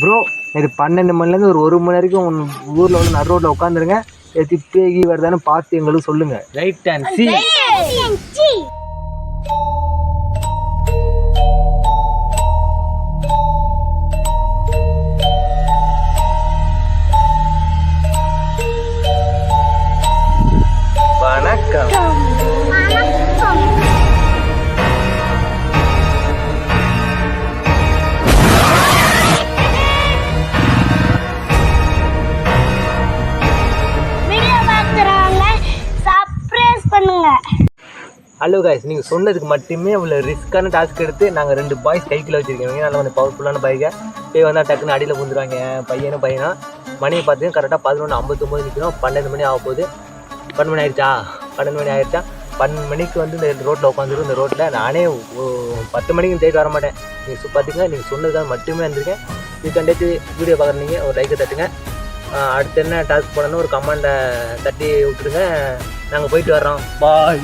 Bro இது 12 மணிலேருந்து ஒரு மணி வரைக்கும் ஊரில் வந்து நடு ரோட்டில் உட்காந்துருங்க. எத்தி பேகி வருதானு பார்த்து எங்களுக்கு சொல்லுங்கள். Right and C. வணக்கம். ஹலோ காய்ஸ், நீங்கள் சொன்னதுக்கு மட்டுமே அவ்வளோ ரிஸ்க்கான டாஸ்க் எடுத்து நாங்கள் 2 பாய்ஸ் கைக்கில் வச்சுருக்கோம். நல்லா கொஞ்சம் பவர்ஃபுல்லான பைக்கை போய் வந்தால் டக்குன்னு அடியில் புந்துருவாங்க. பையனா மணியை பார்த்து கரெக்டாக 11:59 நிற்கிறோம். 12 மணி ஆக போகுது. 12 மணி ஆயிடுச்சா? 12 மணிக்கு வந்து இந்த ரோட்டில் உட்காந்துரும். இந்த ரோட்டில் நானே 10 மணிக்கு தேடி வர மாட்டேன். நீங்கள் பார்த்துங்க, நீங்கள் சொன்னதுக்காக மட்டுமே வந்திருக்கேன். இது கண்டிப்பாக வீடியோ பார்க்குறீங்க, ஒரு லைக்கை தட்டுங்க. அடுத்து என்ன டாஸ்க் போடணும் ஒரு கமெண்ட்டை தட்டி விட்டுருங்க. நாங்கள் போயிட்டு வர்றோம். பாய்.